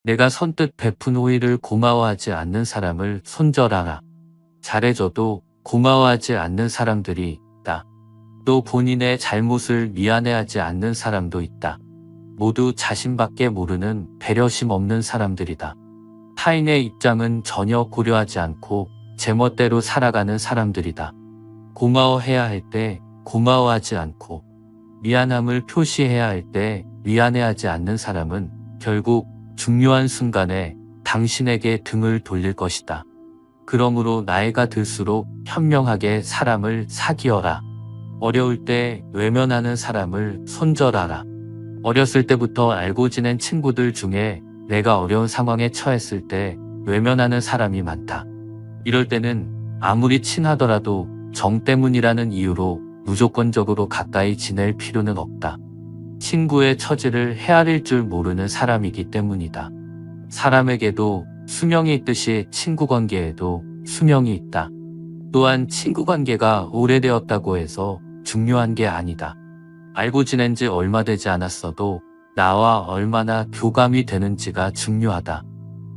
내가 선뜻 베푼 호의를 고마워하지 않는 사람을 손절하라. 잘해줘도 고마워하지 않는 사람들이 있다. 또 본인의 잘못을 미안해하지 않는 사람도 있다. 모두 자신밖에 모르는 배려심 없는 사람들이다. 타인의 입장은 전혀 고려하지 않고 제멋대로 살아가는 사람들이다. 고마워해야 할 때 고마워하지 않고 미안함을 표시해야 할 때 미안해하지 않는 사람은 결국 중요한 순간에 당신에게 등을 돌릴 것이다. 그러므로 나이가 들수록 현명하게 사람을 사귀어라. 어려울 때 외면하는 사람을 손절하라. 어렸을 때부터 알고 지낸 친구들 중에 내가 어려운 상황에 처했을 때 외면하는 사람이 많다. 이럴 때는 아무리 친하더라도 정 때문이라는 이유로 무조건적으로 가까이 지낼 필요는 없다. 친구의 처지를 헤아릴 줄 모르는 사람이기 때문이다. 사람에게도 수명이 있듯이 친구 관계에도 수명이 있다. 또한 친구 관계가 오래되었다고 해서 중요한 게 아니다. 알고 지낸 지 얼마 되지 않았어도 나와 얼마나 교감이 되는지가 중요하다.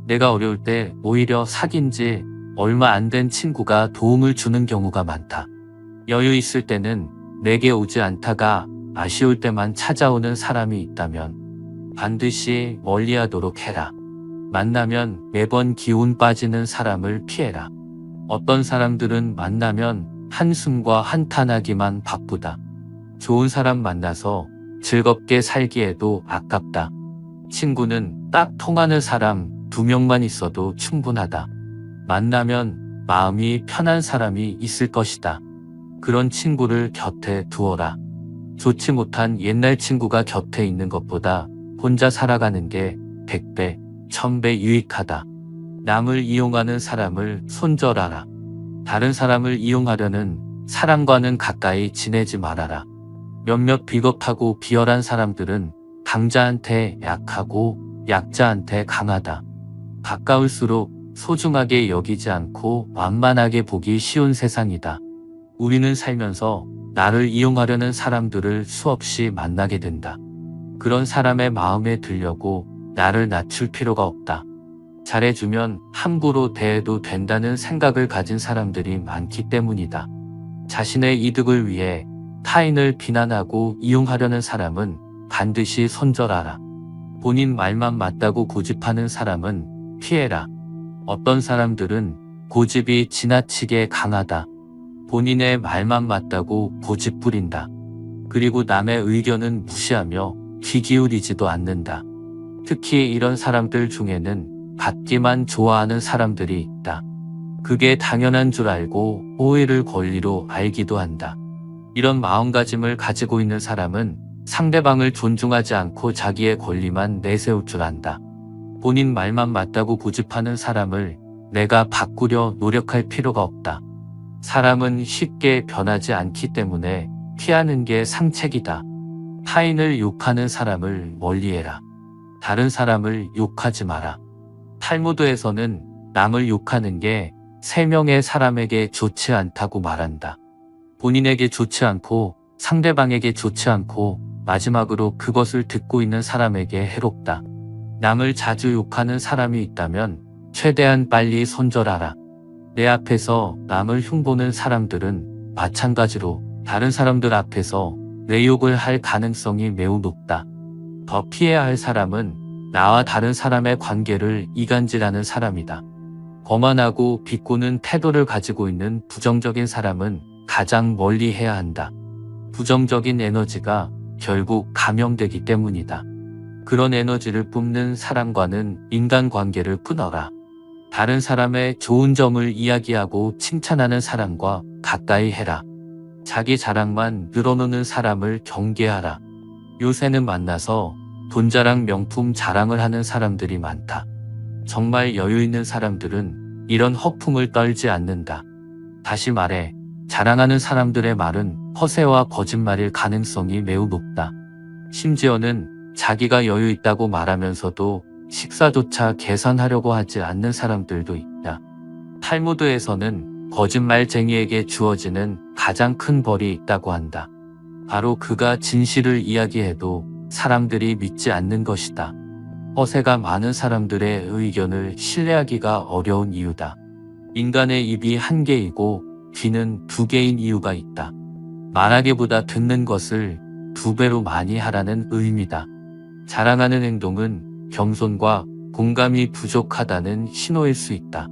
내가 어려울 때 오히려 사귄 지 얼마 안 된 친구가 도움을 주는 경우가 많다. 여유 있을 때는 내게 오지 않다가 아쉬울 때만 찾아오는 사람이 있다면 반드시 멀리하도록 해라. 만나면 매번 기운 빠지는 사람을 피해라. 어떤 사람들은 만나면 한숨과 한탄하기만 바쁘다. 좋은 사람 만나서 즐겁게 살기에도 아깝다. 친구는 딱 통하는 사람 2명만 있어도 충분하다. 만나면 마음이 편한 사람이 있을 것이다. 그런 친구를 곁에 두어라. 좋지 못한 옛날 친구가 곁에 있는 것보다 혼자 살아가는 게 100배, 1000배 유익하다. 남을 이용하는 사람을 손절하라. 다른 사람을 이용하려는 사람과는 가까이 지내지 말아라. 몇몇 비겁하고 비열한 사람들은 강자한테 약하고 약자한테 강하다. 가까울수록 소중하게 여기지 않고 완만하게 보기 쉬운 세상이다. 우리는 살면서 나를 이용하려는 사람들을 수없이 만나게 된다. 그런 사람의 마음에 들려고 나를 낮출 필요가 없다. 잘해주면 함부로 대해도 된다는 생각을 가진 사람들이 많기 때문이다. 자신의 이득을 위해 타인을 비난하고 이용하려는 사람은 반드시 손절하라. 본인 말만 맞다고 고집하는 사람은 피해라. 어떤 사람들은 고집이 지나치게 강하다. 본인의 말만 맞다고 고집 부린다. 그리고 남의 의견은 무시하며 귀 기울이지도 않는다. 특히 이런 사람들 중에는 받기만 좋아하는 사람들이 있다. 그게 당연한 줄 알고 오해를 권리로 알기도 한다. 이런 마음가짐을 가지고 있는 사람은 상대방을 존중하지 않고 자기의 권리만 내세울 줄 안다. 본인 말만 맞다고 고집하는 사람을 내가 바꾸려 노력할 필요가 없다. 사람은 쉽게 변하지 않기 때문에 피하는 게 상책이다. 타인을 욕하는 사람을 멀리해라. 다른 사람을 욕하지 마라. 탈무드에서는 남을 욕하는 게 3명의 사람에게 좋지 않다고 말한다. 본인에게 좋지 않고 상대방에게 좋지 않고 마지막으로 그것을 듣고 있는 사람에게 해롭다. 남을 자주 욕하는 사람이 있다면 최대한 빨리 손절하라. 내 앞에서 남을 흉보는 사람들은 마찬가지로 다른 사람들 앞에서 내 욕을 할 가능성이 매우 높다. 더 피해야 할 사람은 나와 다른 사람의 관계를 이간질하는 사람이다. 거만하고 비꼬는 태도를 가지고 있는 부정적인 사람은 가장 멀리 해야 한다. 부정적인 에너지가 결국 감염되기 때문이다. 그런 에너지를 뿜는 사람과는 인간관계를 끊어라. 다른 사람의 좋은 점을 이야기하고 칭찬하는 사람과 가까이 해라. 자기 자랑만 늘어놓는 사람을 경계하라. 요새는 만나서 돈자랑 명품 자랑을 하는 사람들이 많다. 정말 여유 있는 사람들은 이런 허풍을 떨지 않는다. 다시 말해, 자랑하는 사람들의 말은 허세와 거짓말일 가능성이 매우 높다. 심지어는 자기가 여유 있다고 말하면서도 식사조차 계산하려고 하지 않는 사람들도 있다. 탈무드에서는 거짓말쟁이에게 주어지는 가장 큰 벌이 있다고 한다. 바로 그가 진실을 이야기해도 사람들이 믿지 않는 것이다. 허세가 많은 사람들의 의견을 신뢰하기가 어려운 이유다. 인간의 입이 한 개이고 귀는 두 개인 이유가 있다. 말하기보다 듣는 것을 두 배로 많이 하라는 의미다. 자랑하는 행동은 겸손과 공감이 부족하다는 신호일 수 있다.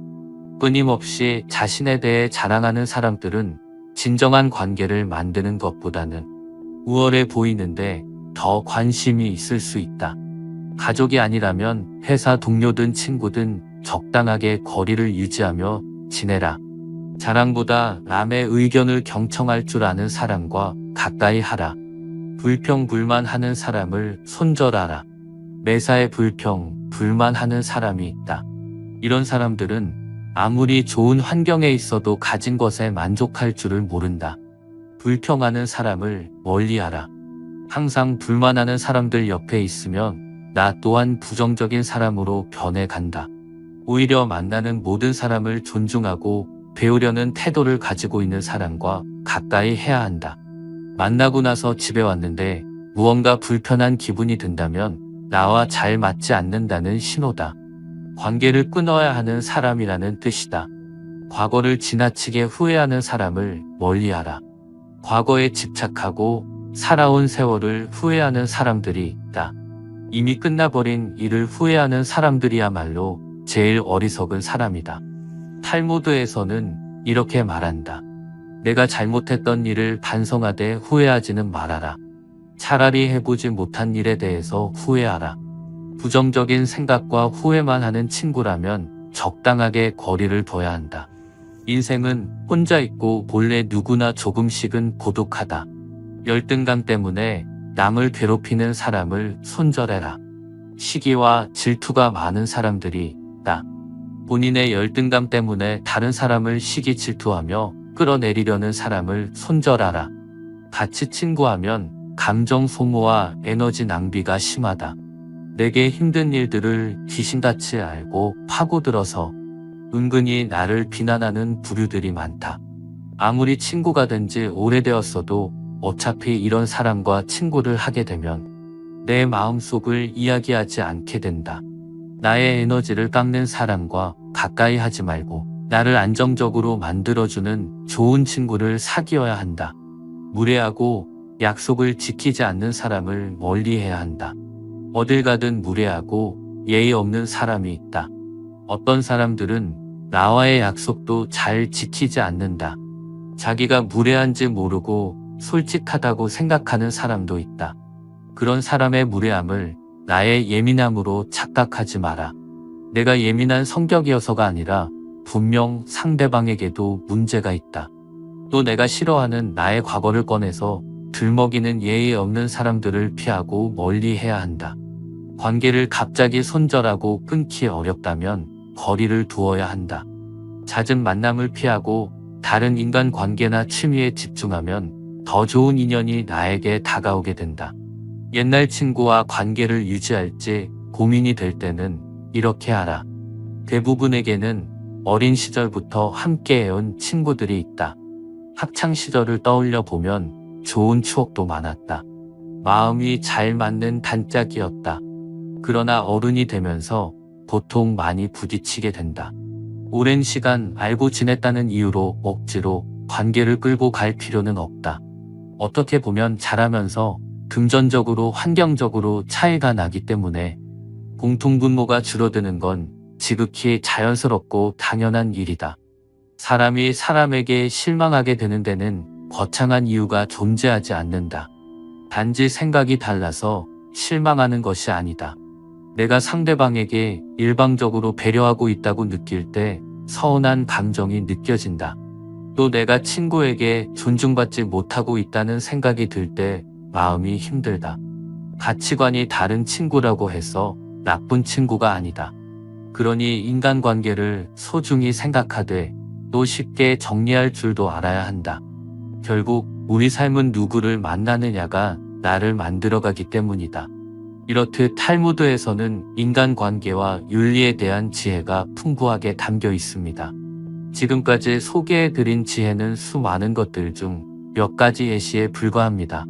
끊임없이 자신에 대해 자랑하는 사람들은 진정한 관계를 만드는 것보다는 우월해 보이는데 더 관심이 있을 수 있다. 가족이 아니라면 회사 동료든 친구든 적당하게 거리를 유지하며 지내라. 자랑보다 남의 의견을 경청할 줄 아는 사람과 가까이 하라. 불평불만하는 사람을 손절하라. 매사에 불평불만하는 사람이 있다. 이런 사람들은 아무리 좋은 환경에 있어도 가진 것에 만족할 줄을 모른다. 불평하는 사람을 멀리하라. 항상 불만하는 사람들 옆에 있으면 나 또한 부정적인 사람으로 변해간다. 오히려 만나는 모든 사람을 존중하고 배우려는 태도를 가지고 있는 사람과 가까이 해야 한다. 만나고 나서 집에 왔는데 무언가 불편한 기분이 든다면 나와 잘 맞지 않는다는 신호다. 관계를 끊어야 하는 사람이라는 뜻이다. 과거를 지나치게 후회하는 사람을 멀리하라. 과거에 집착하고 살아온 세월을 후회하는 사람들이 있다. 이미 끝나버린 일을 후회하는 사람들이야말로 제일 어리석은 사람이다. 탈무드에서는 이렇게 말한다. 내가 잘못했던 일을 반성하되 후회하지는 말아라. 차라리 해보지 못한 일에 대해서 후회하라. 부정적인 생각과 후회만 하는 친구라면 적당하게 거리를 둬야 한다. 인생은 혼자 있고 본래 누구나 조금씩은 고독하다. 열등감 때문에 남을 괴롭히는 사람을 손절해라. 시기와 질투가 많은 사람들이 있다. 본인의 열등감 때문에 다른 사람을 시기 질투하며 끌어내리려는 사람을 손절하라. 같이 친구하면 감정 소모와 에너지 낭비가 심하다. 내게 힘든 일들을 귀신같이 알고 파고들어서 은근히 나를 비난하는 부류들이 많다. 아무리 친구가 된 지 오래되었어도 어차피 이런 사람과 친구를 하게 되면 내 마음속을 이야기하지 않게 된다. 나의 에너지를 깎는 사람과 가까이 하지 말고 나를 안정적으로 만들어주는 좋은 친구를 사귀어야 한다. 무례하고 약속을 지키지 않는 사람을 멀리해야 한다. 어딜 가든 무례하고 예의 없는 사람이 있다. 어떤 사람들은 나와의 약속도 잘 지키지 않는다. 자기가 무례한지 모르고 솔직하다고 생각하는 사람도 있다. 그런 사람의 무례함을 나의 예민함으로 착각하지 마라. 내가 예민한 성격이어서가 아니라 분명 상대방에게도 문제가 있다. 또 내가 싫어하는 나의 과거를 꺼내서 들먹이는 예의 없는 사람들을 피하고 멀리해야 한다. 관계를 갑자기 손절하고 끊기 어렵다면 거리를 두어야 한다. 잦은 만남을 피하고 다른 인간 관계나 취미에 집중하면 더 좋은 인연이 나에게 다가오게 된다. 옛날 친구와 관계를 유지할지 고민이 될 때는 이렇게 하라. 대부분에게는 어린 시절부터 함께 해온 친구들이 있다. 학창 시절을 떠올려 보면 좋은 추억도 많았다. 마음이 잘 맞는 단짝이었다. 그러나 어른이 되면서 보통 많이 부딪히게 된다. 오랜 시간 알고 지냈다는 이유로 억지로 관계를 끌고 갈 필요는 없다. 어떻게 보면 자라면서 금전적으로 환경적으로 차이가 나기 때문에 공통분모가 줄어드는 건 지극히 자연스럽고 당연한 일이다. 사람이 사람에게 실망하게 되는 데는 거창한 이유가 존재하지 않는다. 단지 생각이 달라서 실망하는 것이 아니다. 내가 상대방에게 일방적으로 배려하고 있다고 느낄 때 서운한 감정이 느껴진다. 또 내가 친구에게 존중받지 못하고 있다는 생각이 들 때 마음이 힘들다. 가치관이 다른 친구라고 해서 나쁜 친구가 아니다. 그러니 인간관계를 소중히 생각하되 또 쉽게 정리할 줄도 알아야 한다. 결국 우리 삶은 누구를 만나느냐가 나를 만들어가기 때문이다. 이렇듯 탈무드에서는 인간관계와 윤리에 대한 지혜가 풍부하게 담겨 있습니다. 지금까지 소개해드린 지혜는 수많은 것들 중 몇 가지 예시에 불과합니다.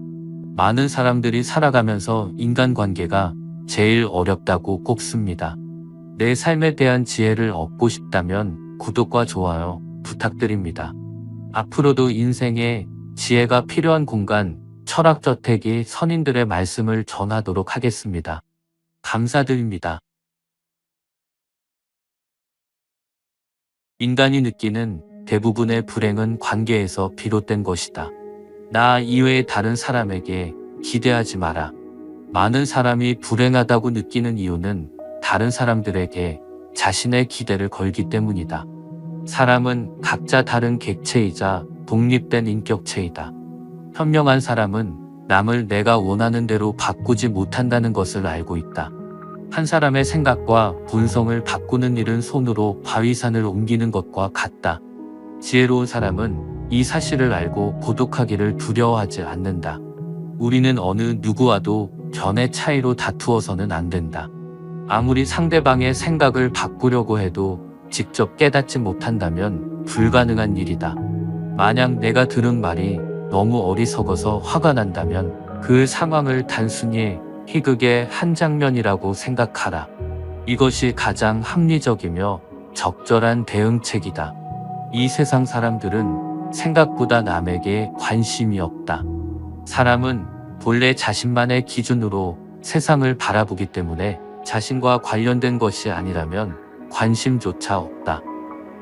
많은 사람들이 살아가면서 인간관계가 제일 어렵다고 꼽습니다. 내 삶에 대한 지혜를 얻고 싶다면 구독과 좋아요 부탁드립니다. 앞으로도 인생에 지혜가 필요한 공간, 철학저택이 선인들의 말씀을 전하도록 하겠습니다. 감사드립니다. 인간이 느끼는 대부분의 불행은 관계에서 비롯된 것이다. 나 이외의 다른 사람에게 기대하지 마라. 많은 사람이 불행하다고 느끼는 이유는 다른 사람들에게 자신의 기대를 걸기 때문이다. 사람은 각자 다른 객체이자 독립된 인격체이다. 현명한 사람은 남을 내가 원하는 대로 바꾸지 못한다는 것을 알고 있다. 한 사람의 생각과 본성을 바꾸는 일은 손으로 바위산을 옮기는 것과 같다. 지혜로운 사람은 이 사실을 알고 고독하기를 두려워하지 않는다. 우리는 어느 누구와도 견해 차이로 다투어서는 안 된다. 아무리 상대방의 생각을 바꾸려고 해도 직접 깨닫지 못한다면 불가능한 일이다. 만약 내가 들은 말이 너무 어리석어서 화가 난다면 그 상황을 단순히 희극의 한 장면이라고 생각하라. 이것이 가장 합리적이며 적절한 대응책이다. 이 세상 사람들은 생각보다 남에게 관심이 없다. 사람은 본래 자신만의 기준으로 세상을 바라보기 때문에 자신과 관련된 것이 아니라면 관심조차 없다.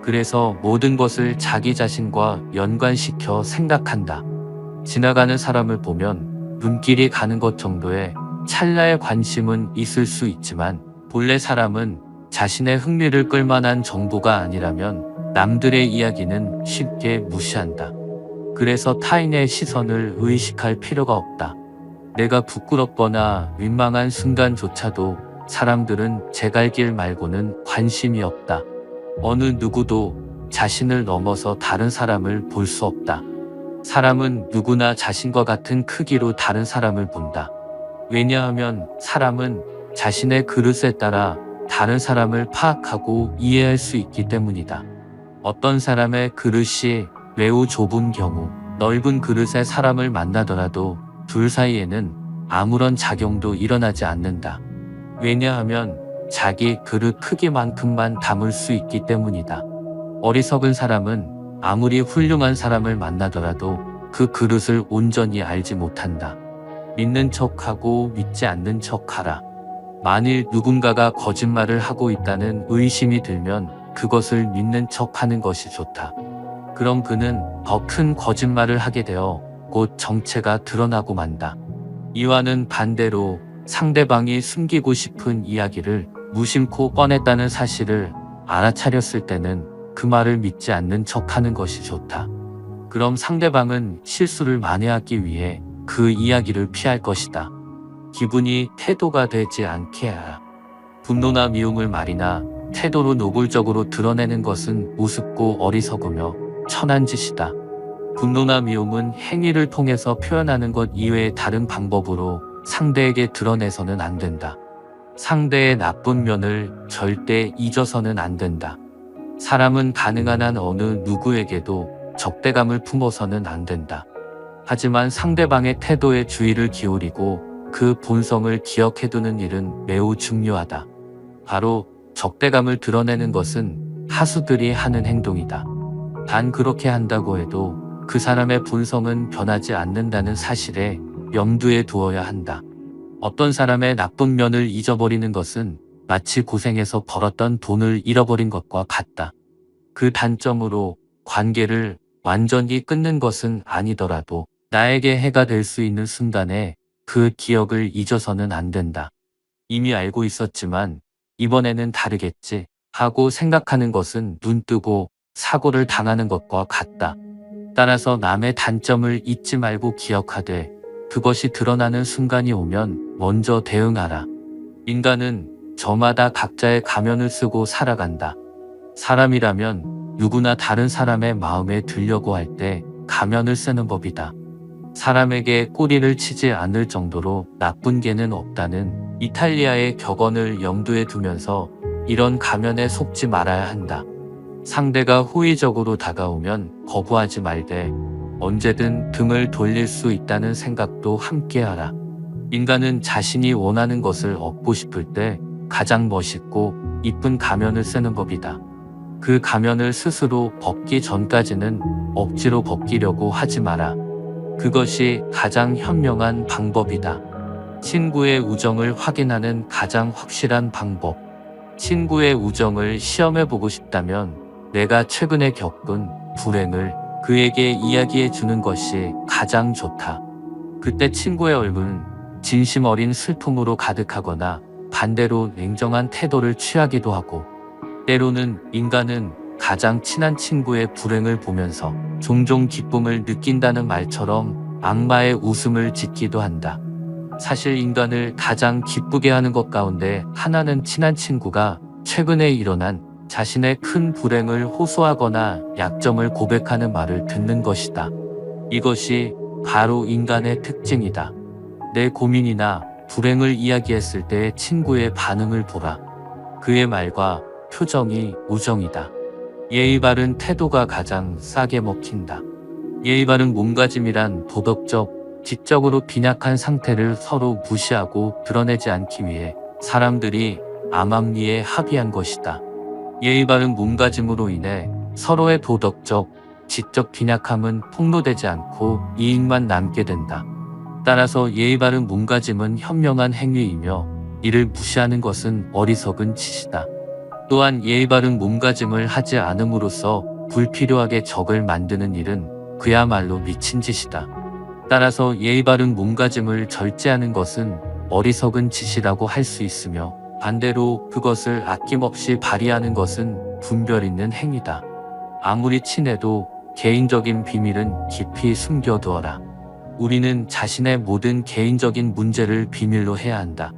그래서 모든 것을 자기 자신과 연관시켜 생각한다. 지나가는 사람을 보면 눈길이 가는 것 정도의 찰나의 관심은 있을 수 있지만 본래 사람은 자신의 흥미를 끌만한 정보가 아니라면 남들의 이야기는 쉽게 무시한다. 그래서 타인의 시선을 의식할 필요가 없다. 내가 부끄럽거나 민망한 순간조차도 사람들은 제 갈 길 말고는 관심이 없다. 어느 누구도 자신을 넘어서 다른 사람을 볼 수 없다. 사람은 누구나 자신과 같은 크기로 다른 사람을 본다. 왜냐하면 사람은 자신의 그릇에 따라 다른 사람을 파악하고 이해할 수 있기 때문이다. 어떤 사람의 그릇이 매우 좁은 경우 넓은 그릇의 사람을 만나더라도 둘 사이에는 아무런 작용도 일어나지 않는다. 왜냐하면 자기 그릇 크기만큼만 담을 수 있기 때문이다. 어리석은 사람은 아무리 훌륭한 사람을 만나더라도 그 그릇을 온전히 알지 못한다. 믿는 척하고 믿지 않는 척하라. 만일 누군가가 거짓말을 하고 있다는 의심이 들면 그것을 믿는 척하는 것이 좋다. 그럼 그는 더 큰 거짓말을 하게 되어 곧 정체가 드러나고 만다. 이와는 반대로 상대방이 숨기고 싶은 이야기를 무심코 꺼냈다는 사실을 알아차렸을 때는 그 말을 믿지 않는 척하는 것이 좋다. 그럼 상대방은 실수를 만회하기 위해 그 이야기를 피할 것이다. 기분이 태도가 되지 않게 하라. 분노나 미움을 말이나 태도로 노골적으로 드러내는 것은 우습고 어리석으며 천한 짓이다. 분노나 미움은 행위를 통해서 표현하는 것 이외의 다른 방법으로 상대에게 드러내서는 안 된다. 상대의 나쁜 면을 절대 잊어서는 안 된다. 사람은 가능한 한 어느 누구에게도 적대감을 품어서는 안 된다. 하지만 상대방의 태도에 주의를 기울이고 그 본성을 기억해두는 일은 매우 중요하다. 바로 적대감을 드러내는 것은 하수들이 하는 행동이다. 단 그렇게 한다고 해도 그 사람의 본성은 변하지 않는다는 사실에 염두에 두어야 한다. 어떤 사람의 나쁜 면을 잊어버리는 것은 마치 고생해서 벌었던 돈을 잃어버린 것과 같다. 그 단점으로 관계를 완전히 끊는 것은 아니더라도 나에게 해가 될 수 있는 순간에 그 기억을 잊어서는 안 된다. 이미 알고 있었지만 이번에는 다르겠지 하고 생각하는 것은 눈뜨고 사고를 당하는 것과 같다. 따라서 남의 단점을 잊지 말고 기억하되 그것이 드러나는 순간이 오면 먼저 대응하라. 인간은 저마다 각자의 가면을 쓰고 살아간다. 사람이라면 누구나 다른 사람의 마음에 들려고 할 때 가면을 쓰는 법이다. 사람에게 꼬리를 치지 않을 정도로 나쁜 개는 없다는 이탈리아의 격언을 염두에 두면서 이런 가면에 속지 말아야 한다. 상대가 호의적으로 다가오면 거부하지 말되 언제든 등을 돌릴 수 있다는 생각도 함께하라. 인간은 자신이 원하는 것을 얻고 싶을 때 가장 멋있고 이쁜 가면을 쓰는 법이다. 그 가면을 스스로 벗기 전까지는 억지로 벗기려고 하지 마라. 그것이 가장 현명한 방법이다. 친구의 우정을 확인하는 가장 확실한 방법. 친구의 우정을 시험해보고 싶다면 내가 최근에 겪은 불행을 그에게 이야기해 주는 것이 가장 좋다. 그때 친구의 얼굴은 진심 어린 슬픔으로 가득하거나 반대로 냉정한 태도를 취하기도 하고, 때로는 인간은 가장 친한 친구의 불행을 보면서 종종 기쁨을 느낀다는 말처럼 악마의 웃음을 짓기도 한다. 사실 인간을 가장 기쁘게 하는 것 가운데 하나는 친한 친구가 최근에 일어난 자신의 큰 불행을 호소하거나 약점을 고백하는 말을 듣는 것이다. 이것이 바로 인간의 특징이다. 내 고민이나 불행을 이야기했을 때 친구의 반응을 보라. 그의 말과 표정이 우정이다. 예의 바른 태도가 가장 싸게 먹힌다. 예의 바른 몸가짐이란 도덕적, 지적으로 빈약한 상태를 서로 무시하고 드러내지 않기 위해 사람들이 암암리에 합의한 것이다. 예의 바른 몸가짐으로 인해 서로의 도덕적, 지적 빈약함은 폭로되지 않고 이익만 남게 된다. 따라서 예의 바른 몸가짐은 현명한 행위이며 이를 무시하는 것은 어리석은 짓이다. 또한 예의 바른 몸가짐을 하지 않음으로써 불필요하게 적을 만드는 일은 그야말로 미친 짓이다. 따라서 예의 바른 몸가짐을 절제하는 것은 어리석은 짓이라고 할 수 있으며, 반대로 그것을 아낌없이 발휘하는 것은 분별 있는 행위다. 아무리 친해도 개인적인 비밀은 깊이 숨겨두어라. 우리는 자신의 모든 개인적인 문제를 비밀로 해야 한다.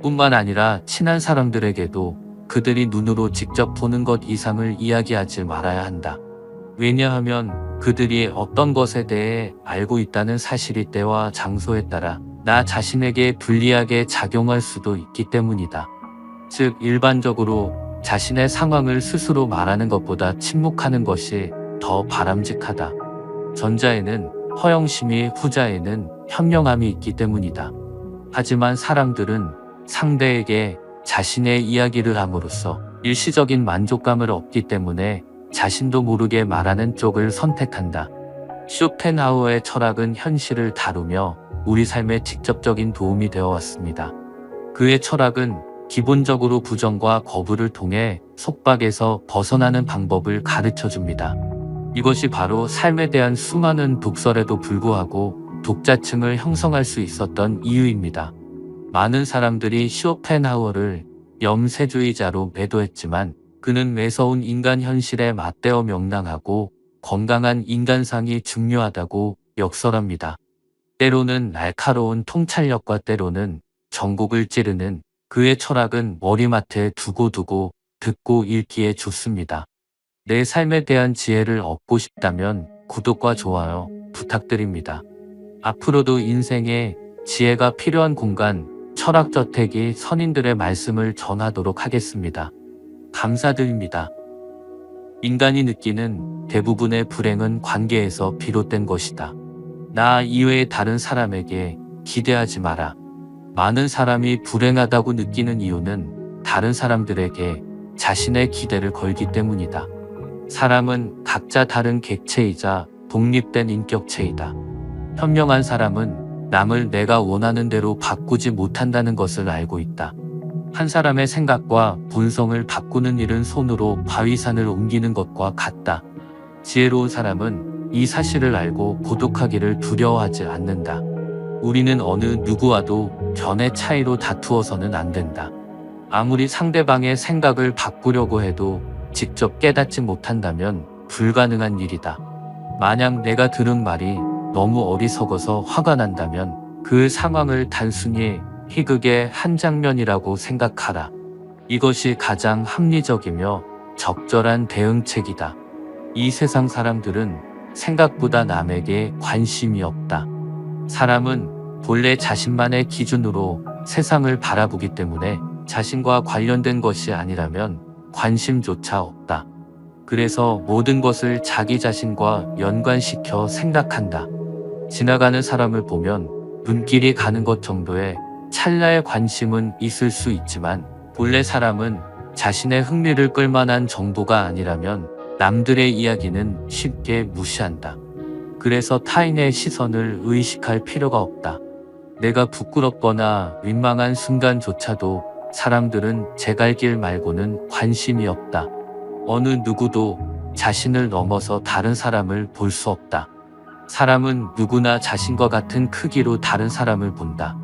뿐만 아니라 친한 사람들에게도 그들이 눈으로 직접 보는 것 이상을 이야기하지 말아야 한다. 왜냐하면 그들이 어떤 것에 대해 알고 있다는 사실이 때와 장소에 따라 나 자신에게 불리하게 작용할 수도 있기 때문이다. 즉, 일반적으로 자신의 상황을 스스로 말하는 것보다 침묵하는 것이 더 바람직하다. 전자에는 허영심이, 후자에는 현명함이 있기 때문이다. 하지만 사람들은 상대에게 자신의 이야기를 함으로써 일시적인 만족감을 얻기 때문에 자신도 모르게 말하는 쪽을 선택한다. 쇼펜하우어의 철학은 현실을 다루며 우리 삶에 직접적인 도움이 되어 왔습니다. 그의 철학은 기본적으로 부정과 거부를 통해 속박에서 벗어나는 방법을 가르쳐 줍니다. 이것이 바로 삶에 대한 수많은 독설에도 불구하고 독자층을 형성할 수 있었던 이유입니다. 많은 사람들이 쇼펜하우어를 염세주의자로 매도했지만 그는 매서운 인간 현실에 맞대어 명랑하고 건강한 인간상이 중요하다고 역설합니다. 때로는 날카로운 통찰력과 때로는 전곡을 찌르는 그의 철학은 머리맡에 두고두고 듣고 읽기에 좋습니다. 내 삶에 대한 지혜를 얻고 싶다면 구독과 좋아요 부탁드립니다. 앞으로도 인생에 지혜가 필요한 공간, 철학저택이 선인들의 말씀을 전하도록 하겠습니다. 감사드립니다. 인간이 느끼는 대부분의 불행은 관계에서 비롯된 것이다. 나 이외의 다른 사람에게 기대하지 마라. 많은 사람이 불행하다고 느끼는 이유는 다른 사람들에게 자신의 기대를 걸기 때문이다. 사람은 각자 다른 객체이자 독립된 인격체이다. 현명한 사람은 남을 내가 원하는 대로 바꾸지 못한다는 것을 알고 있다. 한 사람의 생각과 본성을 바꾸는 일은 손으로 바위산을 옮기는 것과 같다. 지혜로운 사람은 이 사실을 알고 고독하기를 두려워하지 않는다. 우리는 어느 누구와도 견해 차이로 다투어서는 안 된다. 아무리 상대방의 생각을 바꾸려고 해도 직접 깨닫지 못한다면 불가능한 일이다. 만약 내가 들은 말이 너무 어리석어서 화가 난다면 그 상황을 단순히 희극의 한 장면이라고 생각하라. 이것이 가장 합리적이며 적절한 대응책이다. 이 세상 사람들은 생각보다 남에게 관심이 없다. 사람은 본래 자신만의 기준으로 세상을 바라보기 때문에 자신과 관련된 것이 아니라면 관심조차 없다. 그래서 모든 것을 자기 자신과 연관시켜 생각한다. 지나가는 사람을 보면 눈길이 가는 것 정도의 찰나의 관심은 있을 수 있지만 본래 사람은 자신의 흥미를 끌만한 정도가 아니라면 남들의 이야기는 쉽게 무시한다. 그래서 타인의 시선을 의식할 필요가 없다. 내가 부끄럽거나 민망한 순간조차도 사람들은 제 갈 길 말고는 관심이 없다. 어느 누구도 자신을 넘어서 다른 사람을 볼 수 없다. 사람은 누구나 자신과 같은 크기로 다른 사람을 본다.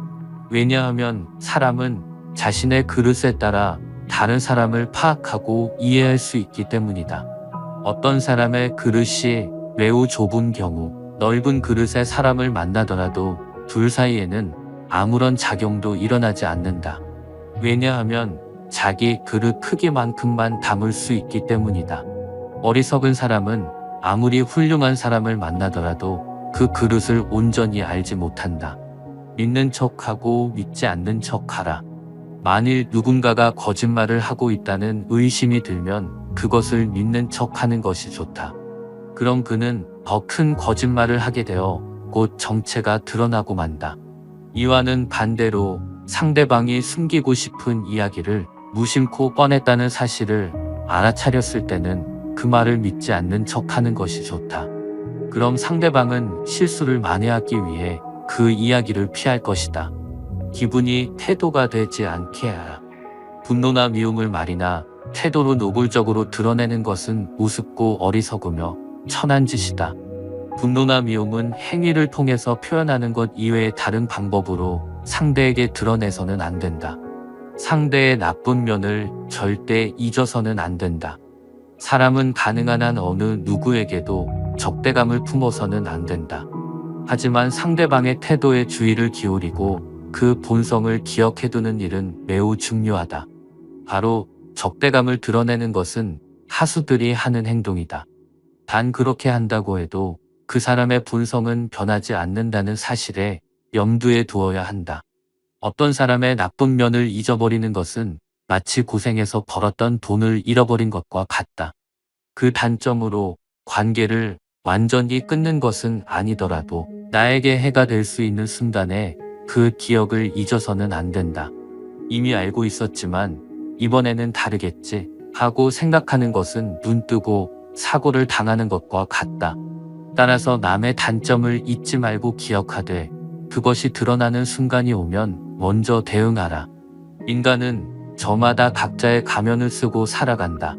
왜냐하면 사람은 자신의 그릇에 따라 다른 사람을 파악하고 이해할 수 있기 때문이다. 어떤 사람의 그릇이 매우 좁은 경우 넓은 그릇의 사람을 만나더라도 둘 사이에는 아무런 작용도 일어나지 않는다. 왜냐하면 자기 그릇 크기만큼만 담을 수 있기 때문이다. 어리석은 사람은 아무리 훌륭한 사람을 만나더라도 그 그릇을 온전히 알지 못한다. 믿는 척하고 믿지 않는 척하라. 만일 누군가가 거짓말을 하고 있다는 의심이 들면 그것을 믿는 척하는 것이 좋다. 그럼 그는 더 큰 거짓말을 하게 되어 곧 정체가 드러나고 만다. 이와는 반대로 상대방이 숨기고 싶은 이야기를 무심코 꺼냈다는 사실을 알아차렸을 때는 그 말을 믿지 않는 척하는 것이 좋다. 그럼 상대방은 실수를 만회하기 위해 그 이야기를 피할 것이다. 기분이 태도가 되지 않게 하라. 분노나 미움을 말이나 태도로 노골적으로 드러내는 것은 우습고 어리석으며 천한 짓이다. 분노나 미움은 행위를 통해서 표현하는 것 이외의 다른 방법으로 상대에게 드러내서는 안 된다. 상대의 나쁜 면을 절대 잊어서는 안 된다. 사람은 가능한 한 어느 누구에게도 적대감을 품어서는 안 된다. 하지만 상대방의 태도에 주의를 기울이고 그 본성을 기억해두는 일은 매우 중요하다. 바로 적대감을 드러내는 것은 하수들이 하는 행동이다. 단 그렇게 한다고 해도 그 사람의 본성은 변하지 않는다는 사실에 염두에 두어야 한다. 어떤 사람의 나쁜 면을 잊어버리는 것은 마치 고생해서 벌었던 돈을 잃어버린 것과 같다. 그 단점으로 관계를 완전히 끊는 것은 아니더라도 나에게 해가 될 수 있는 순간에 그 기억을 잊어서는 안 된다. 이미 알고 있었지만 이번에는 다르겠지 하고 생각하는 것은 눈뜨고 사고를 당하는 것과 같다. 따라서 남의 단점을 잊지 말고 기억하되 그것이 드러나는 순간이 오면 먼저 대응하라. 인간은 저마다 각자의 가면을 쓰고 살아간다.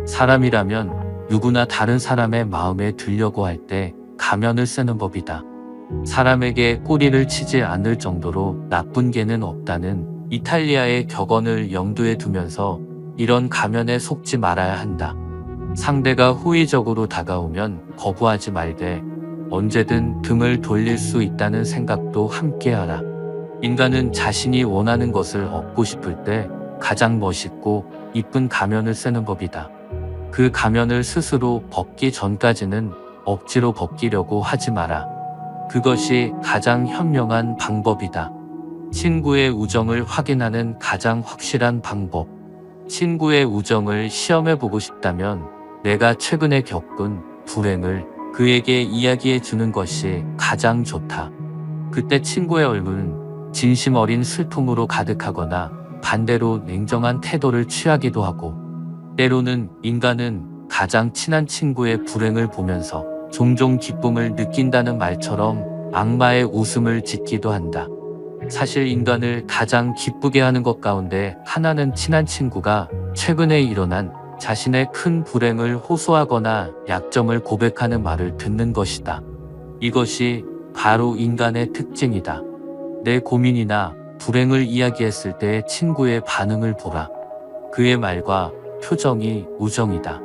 사람이라면 누구나 다른 사람의 마음에 들려고 할 때 가면을 쓰는 법이다. 사람에게 꼬리를 치지 않을 정도로 나쁜 개는 없다는 이탈리아의 격언을 염두에 두면서 이런 가면에 속지 말아야 한다. 상대가 호의적으로 다가오면 거부하지 말되 언제든 등을 돌릴 수 있다는 생각도 함께하라. 인간은 자신이 원하는 것을 얻고 싶을 때 가장 멋있고 이쁜 가면을 쓰는 법이다. 그 가면을 스스로 벗기 전까지는 억지로 벗기려고 하지 마라. 그것이 가장 현명한 방법이다. 친구의 우정을 확인하는 가장 확실한 방법. 친구의 우정을 시험해보고 싶다면 내가 최근에 겪은 불행을 그에게 이야기해 주는 것이 가장 좋다. 그때 친구의 얼굴은 진심 어린 슬픔으로 가득하거나 반대로 냉정한 태도를 취하기도 하고, 때로는 인간은 가장 친한 친구의 불행을 보면서 종종 기쁨을 느낀다는 말처럼 악마의 웃음을 짓기도 한다. 사실 인간을 가장 기쁘게 하는 것 가운데 하나는 친한 친구가 최근에 일어난 자신의 큰 불행을 호소하거나 약점을 고백하는 말을 듣는 것이다. 이것이 바로 인간의 특징이다. 내 고민이나 불행을 이야기했을 때의 친구의 반응을 보라. 그의 말과 표정이 우정이다.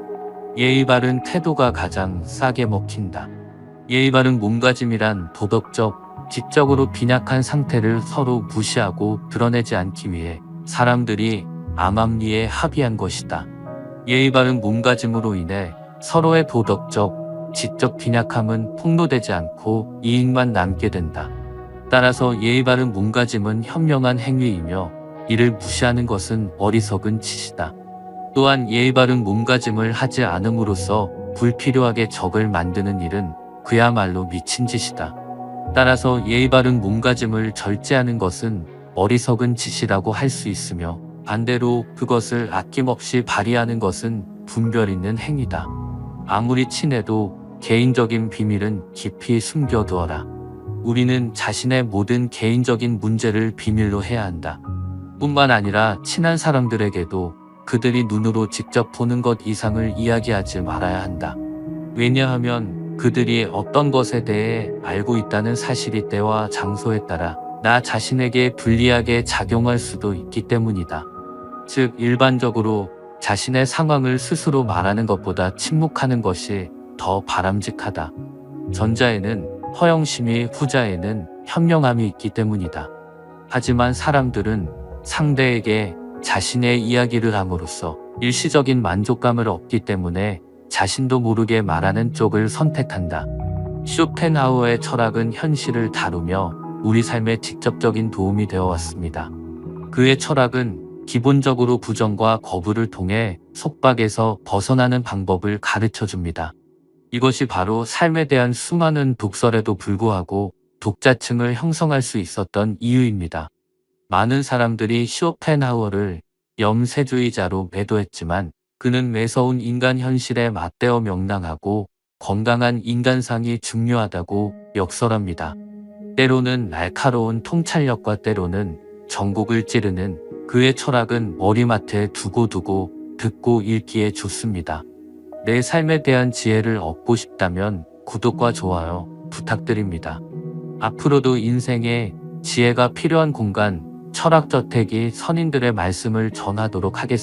예의 바른 태도가 가장 싸게 먹힌다. 예의 바른 몸가짐이란 도덕적, 지적으로 빈약한 상태를 서로 무시하고 드러내지 않기 위해 사람들이 암암리에 합의한 것이다. 예의 바른 몸가짐으로 인해 서로의 도덕적, 지적 빈약함은 폭로되지 않고 이익만 남게 된다. 따라서 예의 바른 몸가짐은 현명한 행위이며 이를 무시하는 것은 어리석은 짓이다. 또한 예의 바른 몸가짐을 하지 않음으로써 불필요하게 적을 만드는 일은 그야말로 미친 짓이다. 따라서 예의 바른 몸가짐을 절제하는 것은 어리석은 짓이라고 할 수 있으며, 반대로 그것을 아낌없이 발휘하는 것은 분별 있는 행위다. 아무리 친해도 개인적인 비밀은 깊이 숨겨두어라. 우리는 자신의 모든 개인적인 문제를 비밀로 해야 한다. 뿐만 아니라 친한 사람들에게도 그들이 눈으로 직접 보는 것 이상을 이야기하지 말아야 한다. 왜냐하면 그들이 어떤 것에 대해 알고 있다는 사실이 때와 장소에 따라 나 자신에게 불리하게 작용할 수도 있기 때문이다. 즉, 일반적으로 자신의 상황을 스스로 말하는 것보다 침묵하는 것이 더 바람직하다. 전자에는 허영심이, 후자에는 현명함이 있기 때문이다. 하지만 사람들은 상대에게 자신의 이야기를 함으로써 일시적인 만족감을 얻기 때문에 자신도 모르게 말하는 쪽을 선택한다. 쇼펜하우어의 철학은 현실을 다루며 우리 삶에 직접적인 도움이 되어 왔습니다. 그의 철학은 기본적으로 부정과 거부를 통해 속박에서 벗어나는 방법을 가르쳐 줍니다. 이것이 바로 삶에 대한 수많은 독설에도 불구하고 독자층을 형성할 수 있었던 이유입니다. 많은 사람들이 쇼펜하우어를 염세주의자로 매도했지만, 그는 매서운 인간 현실에 맞대어 명랑하고 건강한 인간상이 중요하다고 역설합니다. 때로는 날카로운 통찰력과 때로는 전곡을 찌르는 그의 철학은 머리맡에 두고두고 듣고 읽기에 좋습니다. 내 삶에 대한 지혜를 얻고 싶다면 구독과 좋아요 부탁드립니다. 앞으로도 인생에 지혜가 필요한 공간, 철학저택이 선인들의 말씀을 전하도록 하겠습니다.